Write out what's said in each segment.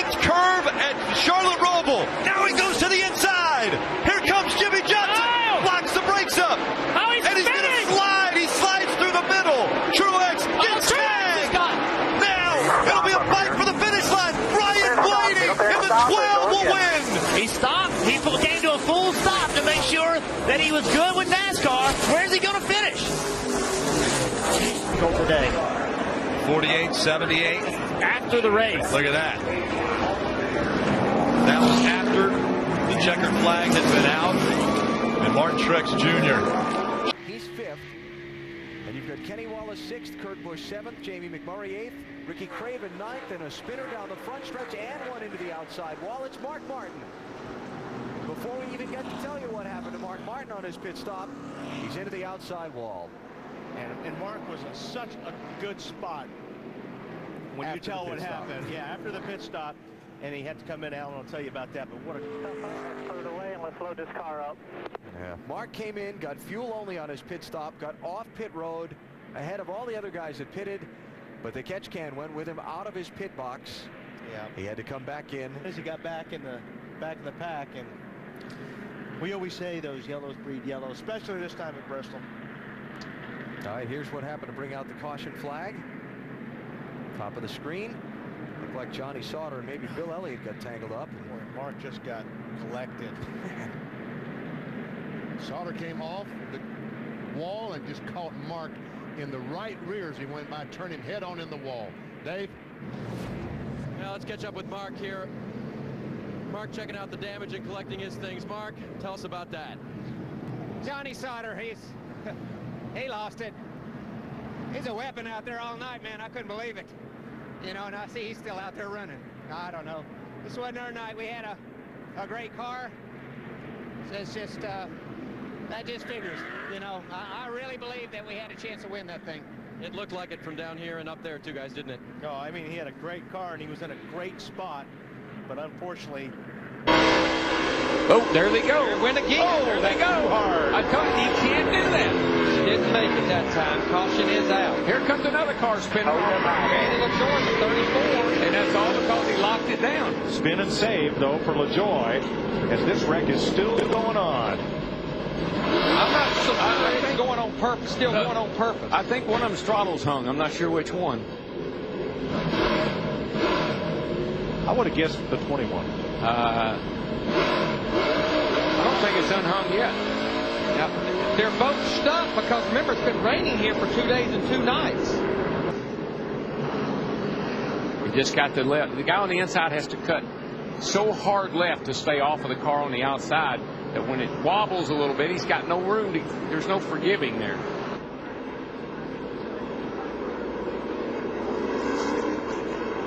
Let's curve at Charlotte Roval. Now he goes to the inside. Here comes Jimmy Johnson. Blocks the brakes up. And he's going to slide. He slides through the middle. Truex gets tagged. Now it'll be a fight for the finish line. Ryan Blaney in the 12 will win. He stopped. He came to a full stop to make sure that he was good with NASCAR. Where's he going to finish? Goal today. 48-78. After the race. Look at that. That was after the checkered flag had been out. And Martin Truex Jr. He's 5th. And you've got Kenny Wallace 6th, Kurt Busch 7th, Jamie McMurray 8th, Ricky Craven 9th, and a spinner down the front stretch and one into the outside wall. It's Mark Martin. Before we even get to tell you what happened to Mark Martin on his pit stop, he's into the outside wall. And Mark was in such a good spot when you tell what happened. Yeah, after the pit stop, and he had to come in. Alan will tell you about that. But what a put it away and let's load this car up. Yeah. Mark came in, got fuel only on his pit stop, got off pit road ahead of all the other guys that pitted, but the catch can went with him out of his pit box. Yeah, he had to come back in. As he got back in the pack, and we always say those yellows breed yellow, especially this time at Bristol. All right, here's what happened to bring out the caution flag. Top of the screen. Looked like Johnny Sauter and maybe Bill Elliott got tangled up. Boy, Mark just got collected. Sauter came off the wall and just caught Mark in the right rear as he went by, turned him head on in the wall. Dave? Now let's catch up with Mark here. Mark checking out the damage and collecting his things. Mark, tell us about that. Johnny Sauter, he lost it. He's a weapon out there all night, man. I couldn't believe it. You know, and I see he's still out there running. I don't know. This wasn't our night. We had a great car. So it's just, that just figures. You know, I really believe that we had a chance to win that thing. It looked like it from down here and up there too, guys, didn't it? No, I mean, he had a great car and he was in a great spot, but unfortunately. Oh, there they go. Win again. Oh, there they go. Hard. I told you can't do that. Didn't make it that time. Caution is out. Here comes another car spinning. Randy LaJoy at 34, and that's all because he locked it down. Spin and save, though, for LaJoy, as this wreck is still going on. I'm not sure. I think going on purpose, still going on purpose. I think one of them's throttle's hung. I'm not sure which one. I would have guessed the 21. I don't think it's unhung yet. Now, they're both stuck because, remember, it's been raining here for 2 days and 2 nights. We just got the left. The guy on the inside has to cut so hard left to stay off of the car on the outside that when it wobbles a little bit, he's got no room to, there's no forgiving there.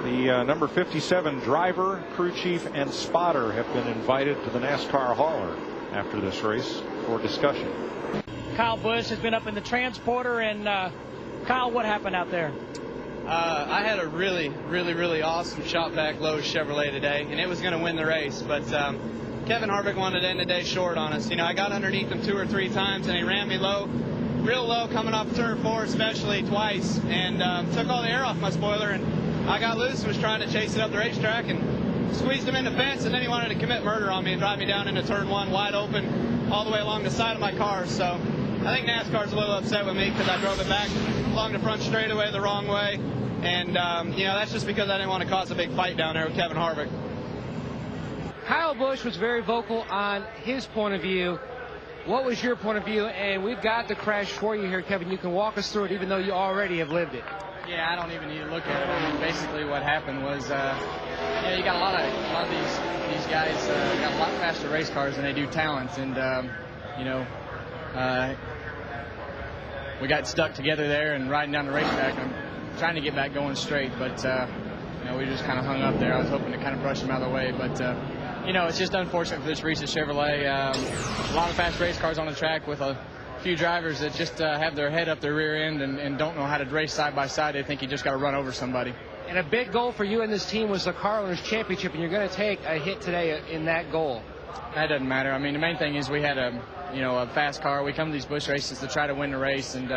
The number 57 driver, crew chief, and spotter have been invited to the NASCAR hauler after this race for discussion. Kyle Busch has been up in the transporter, and Kyle, what happened out there? I had a really awesome shot back low Chevrolet today, and it was going to win the race, but Kevin Harvick wanted to end the day short on us. You know, I got underneath him 2 or 3 times, and he ran me low, real low, coming off turn 4 especially twice, and took all the air off my spoiler, and I got loose and was trying to chase it up the racetrack and squeezed him in the fence, and then he wanted to commit murder on me and drive me down into turn 1 wide open all the way along the side of my car. So I think NASCAR's a little upset with me because I drove it back along the front straightaway the wrong way. And, you know, that's just because I didn't want to cause a big fight down there with Kevin Harvick. Kyle Busch was very vocal on his point of view. What was your point of view? And we've got the crash for you here, Kevin. You can walk us through it even though you already have lived it. Yeah, I don't even need to look at it. I mean, basically what happened was, yeah, you got a lot of these guys got a lot faster race cars than they do talents, and you know, we got stuck together there and riding down the racetrack. I'm trying to get back going straight, but you know, we just kind of hung up there. I was hoping to kind of brush them out of the way, but you know, it's just unfortunate for this recent Chevrolet. A lot of fast race cars on the track with a few drivers that just have their head up their rear end and don't know how to race side by side. They think you just got to run over somebody. And a big goal for you and this team was the Car Owners Championship, and you're going to take a hit today in that goal. That doesn't matter. I mean, the main thing is we had a fast car. We come to these Busch races to try to win the race, and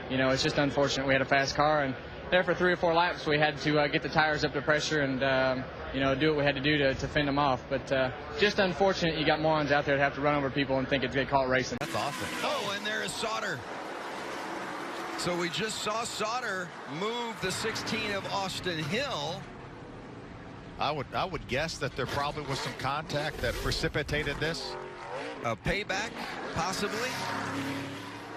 you know, it's just unfortunate we had a fast car, and there for 3 or 4 laps. We had to get the tires up to pressure and do what we had to do to fend them off. But just unfortunate you got morons out there that have to run over people and think it's get caught racing. That's awesome. Oh, and there is Sauter. So we just saw Sauter move the 16 of Austin Hill. I would guess that there probably was some contact that precipitated this. A payback, possibly.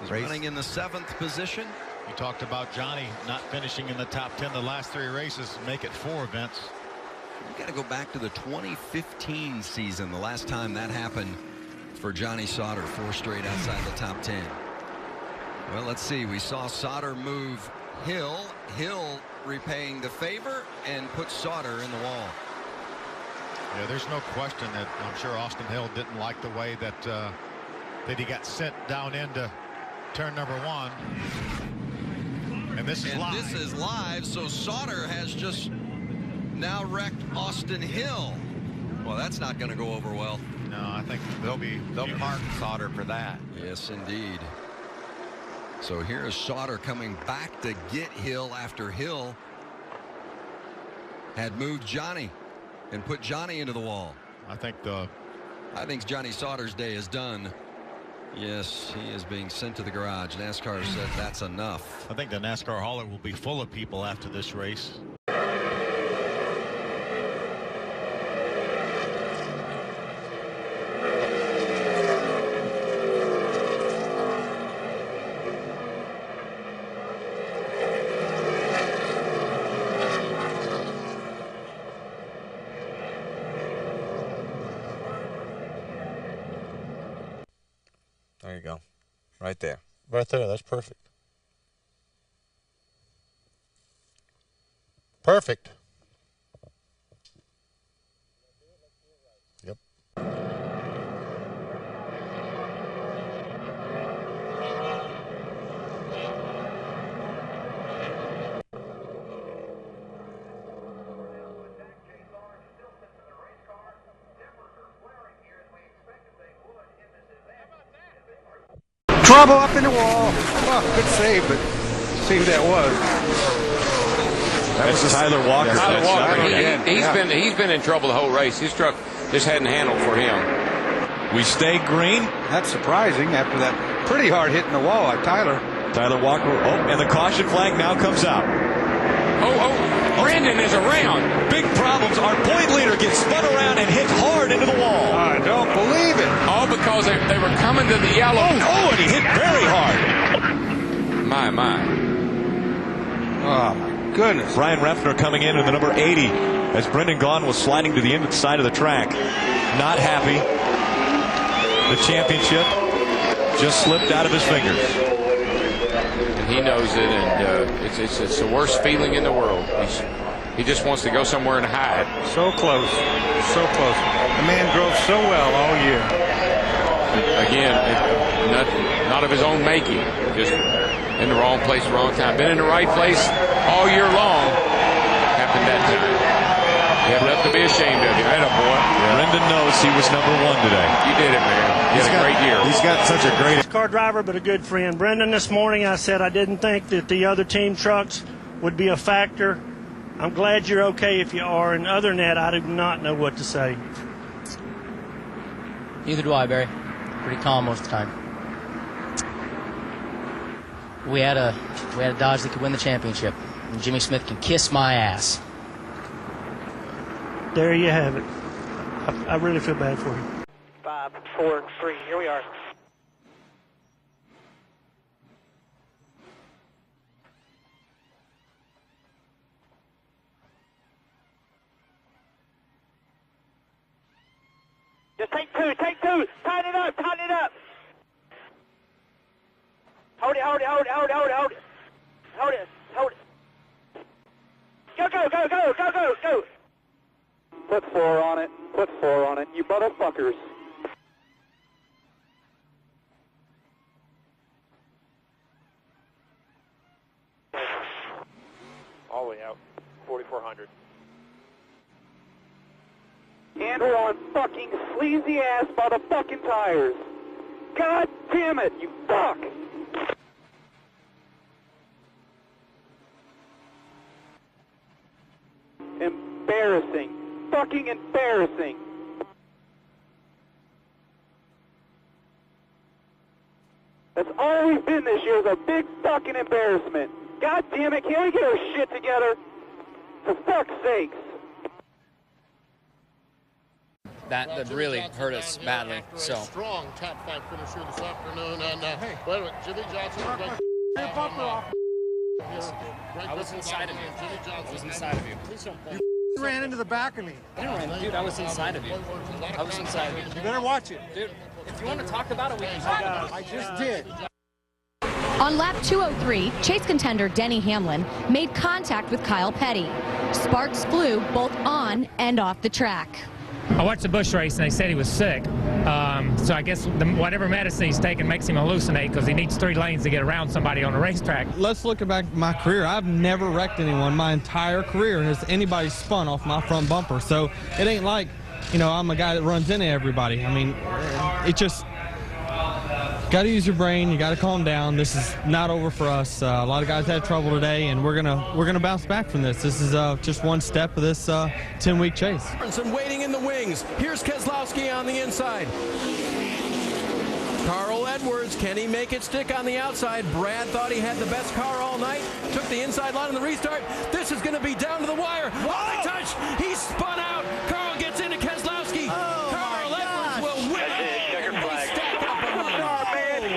Was running in the 7th position. You talked about Johnny not finishing in the top 10 the last 3 races, make it 4 events. You got to go back to the 2015 season, the last time that happened for Johnny Sauter, 4 straight outside the top 10. Well, let's see. We saw Sauter move Hill. Hill repaying the favor and put Sauter in the wall. Yeah, there's no question that I'm sure Austin Hill didn't like the way that that he got sent down into turn number 1. And this is live. This is live, so Sauter has just now wrecked Austin Hill. Well, that's not going to go over well. No, I think they'll park Sauter for that. Yes, indeed. So here is Sauter coming back to get Hill after Hill had moved Johnny and put Johnny into the wall. I think Johnny Sauter's day is done. Yes, he is being sent to the garage. NASCAR said that's enough. I think the NASCAR hauler will be full of people after this race. There you go. Right there. Right there. That's perfect. Perfect. Yep. Trouble up in the wall. Oh, good save, but see who that was. That's Tyler Walker. Tyler Walker. He's been in trouble the whole race. His truck just hadn't handled for him. We stay green. That's surprising after that pretty hard hit in the wall by Tyler. Tyler Walker. Oh, and the caution flag now comes out. Brandon is around. Big problems. Our point leader gets spun around and hit hard into the wall. I don't believe it. All because they were coming to the yellow. Oh, and he hit very hard. My. Oh, my goodness. Brian Reffner coming in with the number 80 as Brendan Gaughan was sliding to the inside of the track. Not happy. The championship just slipped out of his fingers. And he knows it, and it's the worst feeling in the world. He just wants to go somewhere and hide. So close. So close. The man drove so well all year. Again, not of his own making. Just in the wrong place, wrong time. Been in the right place all year long. Happened that time. You have nothing to be ashamed of. You had a boy. Brendan knows he was number 1 today. You did it, man. You had a great year. He's got such a great car driver, but a good friend. Brendan, this morning I said I didn't think that the other team trucks would be a factor. I'm glad you're okay if you are, and other than that, I do not know what to say. Neither do I, Barry. Pretty calm most of the time. We had a Dodge that could win the championship, and Jimmy Smith can kiss my ass. There you have it. I really feel bad for you. 5, 4, 3. Here we are. Just take 2. Tighten it up. Hold it. Go. Put 4 on it. You motherfuckers. All the way out. 4,400. And we're on fucking sleazy ass motherfucking tires. God damn it, you fuck! Embarrassing. Fucking embarrassing. That's all we've been this year, is a big fucking embarrassment. God damn it, can't we get our shit together? For fuck's sakes. That really hurt us badly. So Strong top 5 finisher this afternoon. And wait a minute, Jimmy Johnson. I was inside of you. I was inside of you. Please don't play. You ran into the back of me. I didn't run, dude. I was inside of you. I was inside of you. You better watch it, dude. If you want to talk about it, we can talk about it. I just did. On lap 203, chase contender Denny Hamlin made contact with Kyle Petty. Sparks flew both on and off the track. I watched the Busch race and they said he was sick. So I guess whatever medicine he's taking makes him hallucinate because he needs 3 lanes to get around somebody on a racetrack. Let's look back at my career. I've never wrecked anyone my entire career. Has anybody spun off my front bumper? So it ain't like, you know, I'm a guy that runs into everybody. I mean, it just got to use your brain. You got to calm down. This is not over for us. A lot of guys had trouble today, and we're gonna bounce back from this. This is just one step of this 10-week chase. Waiting in the wings. Here's Keselowski on the inside. Carl Edwards, can he make it stick on the outside? Brad thought he had the best car all night. Took the inside line in the restart. This is going to be down to the wire. Oh, they touch. He spun out. Carl gets into Keselowski. Carl Edwards will win. Checker flag.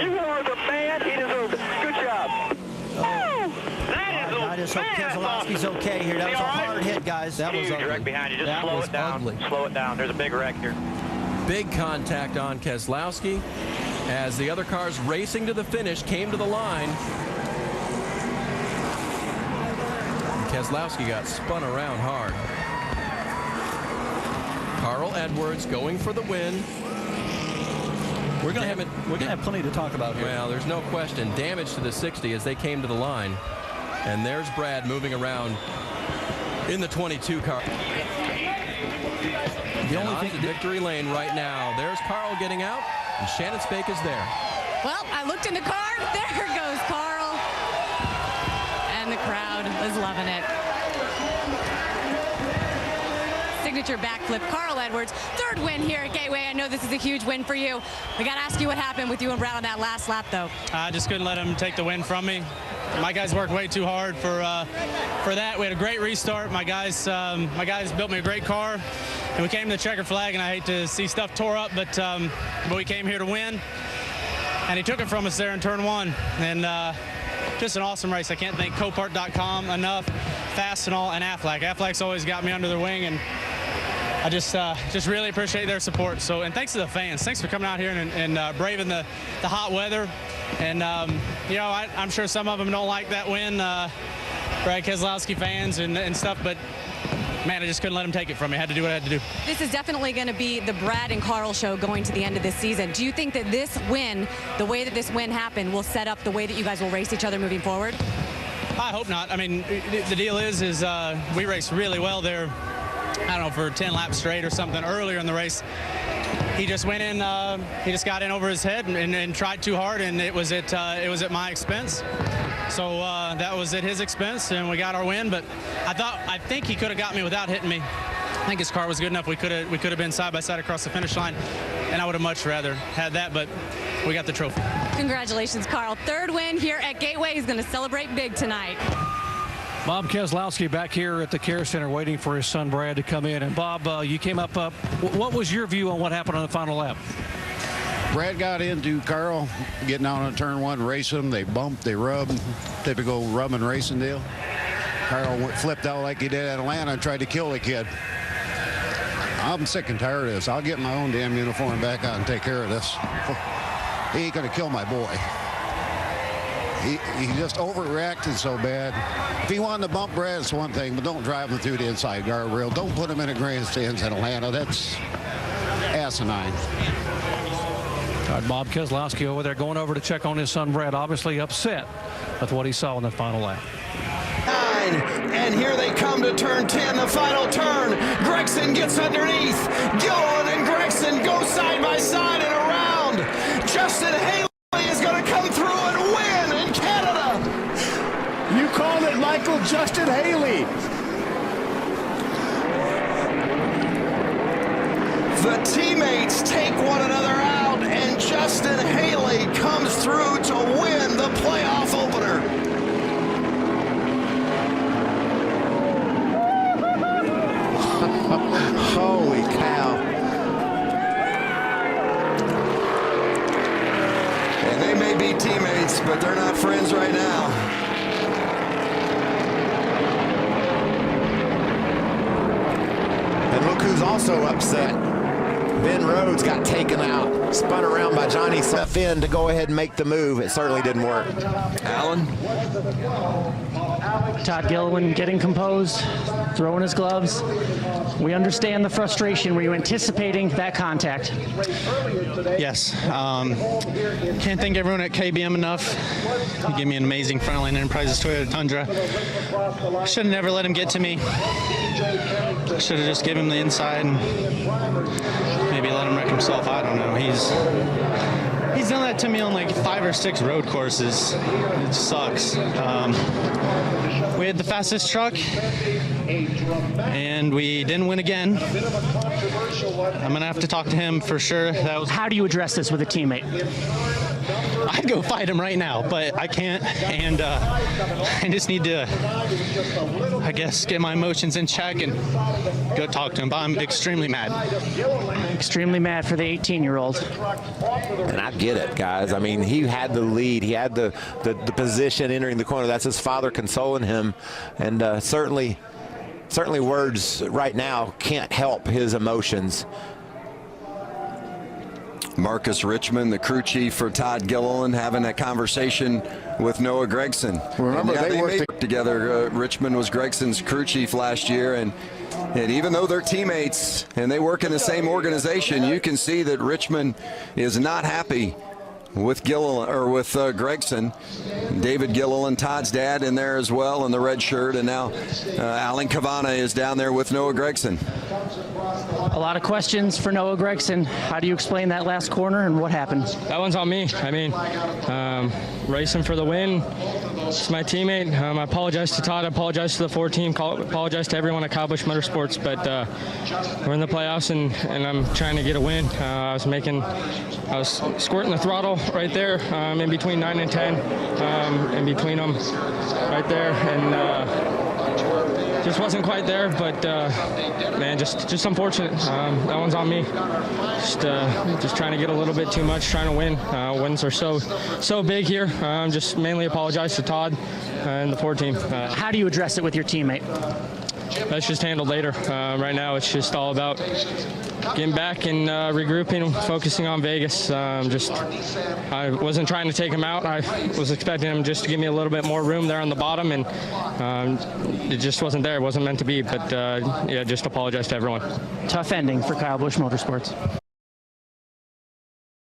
You are the man. He deserves it. Good job. I just hope Keselowski's okay here. That was a hard hit, guys. That was ugly. Wreck behind you. Just slow it down. Ugly. Slow it down. There's a big wreck here. Big contact on Keselowski as the other cars racing to the finish came to the line. Keselowski got spun around hard. Carl Edwards going for the win. We're gonna have plenty to talk about here. Well, there's no question. Damage to the 60 as they came to the line. And there's Brad moving around in the 22 car. The only thing, victory lane right now. There's Carl getting out, and Shannon Spake is there. Well, I looked in the car. There goes Carl. And the crowd is loving it. Signature backflip, Carl Edwards. 3rd win here at Gateway. I know this is a huge win for you. We got to ask you what happened with you and Brad on that last lap, though. I just couldn't let him take the win from me. My guys worked way too hard for that. We had a great restart. My guys built me a great car, and we came to the checker flag. And I hate to see stuff tore up, but we came here to win. And he took it from us there in turn 1. And just an awesome race. I can't thank Copart.com enough, Fastenal, and Aflac. Aflac's always got me under their wing, and I just really appreciate their support. So, and thanks to the fans. Thanks for coming out here and braving the hot weather. And, you know, I'm sure some of them don't like that win, Brad Keselowski fans and stuff, but, man, I just couldn't let him take it from me. I had to do what I had to do. This is definitely going to be the Brad and Carl show going to the end of this season. Do you think that this win, the way that this win happened, will set up the way that you guys will race each other moving forward? I hope not. I mean, the deal is we raced really well there, I don't know, for 10 laps straight or something earlier in the race. He just went in, he just got in over his head and tried too hard, and it was at my expense. So that was at his expense, and we got our win. But I think he could have got me without hitting me. I think his car was good enough. We could have been side by side across the finish line, and I would have much rather had that. But we got the trophy. Congratulations, Carl. 3rd win here at Gateway. He's going to celebrate big tonight. Bob Keselowski back here at the Care Center waiting for his son Brad to come in. And Bob, you came up. What was your view on what happened on the final lap? Brad got into Carl, getting out on turn 1, racing him. They bumped, they rubbed, typical rubbing racing deal. Carl flipped out like he did at Atlanta and tried to kill the kid. I'm sick and tired of this. I'll get my own damn uniform back on and take care of this. He ain't going to kill my boy. He just overreacted so bad. If he wanted to bump Brad, it's one thing, but don't drive him through the inside guardrail. Don't put him in a grandstands in Atlanta. That's asinine. All right, Bob Keselowski over there going over to check on his son Brad, obviously upset with what he saw in the final lap. And here they come to turn 10, the final turn. Gregson gets underneath. Gilliland and Gregson go side by side and around. Justin Haley is going to come through and win in Canada. You called it, Michael. Justin Haley. And look who's also upset. Ben Rhodes got taken out, spun around by Johnny Smith in to go ahead and make the move. It certainly didn't work. Alan? Todd Gilliland getting composed, throwing his gloves. We understand the frustration. Were you anticipating that contact? Yes. Can't thank everyone at KBM enough. He gave me an amazing Frontline Enterprises Toyota Tundra. Should have never let him get to me. Should have just given him the inside and maybe let him wreck himself. I don't know. He's done that to me on like 5 or 6 road courses. It sucks. We had the fastest truck, and we didn't win again. I'm gonna have to talk to him for sure. How do you address this with a teammate? I'd go fight him right now, but I can't, and I just need to, I guess, get my emotions in check and go talk to him. But I'm extremely mad. Extremely mad for the 18-year-old. And I get it, guys. I mean, he had the lead. He had the position entering the corner. That's his father consoling him. And certainly words right now can't help his emotions. Marcus Richmond, the crew chief for Todd Gilliland, having a conversation with Noah Gregson. Remember, they worked together. Richmond was Gregson's crew chief last year, and even though they're teammates and they work in the same organization, you can see that Richmond is not happy with Gregson. David Gilliland, Todd's dad, in there as well in the red shirt, and now Alan Cavana is down there with Noah Gregson. A lot of questions for Noah Gregson. How do you explain that last corner and what happened? That one's on me. I mean, racing for the win. It's my teammate. I apologize to Todd. I apologize to the 4 team. Apologize to everyone at Kyle Busch Motorsports. But we're in the playoffs, and I'm trying to get a win. I was squirting the throttle right there in between 9 and 10, in between them right there, and just wasn't quite there. But man, just unfortunate. That one's on me. Just trying to get a little bit too much, trying to win. Wins are so big here. Just mainly apologize to Todd and the 4 team. How do you address it with your teammate? That's just handled later. Right now, it's just all about getting back and regrouping, focusing on Vegas. I wasn't trying to take him out. I was expecting him just to give me a little bit more room there on the bottom, and it just wasn't there. It wasn't meant to be. But yeah, just apologize to everyone. Tough ending for Kyle Busch Motorsports.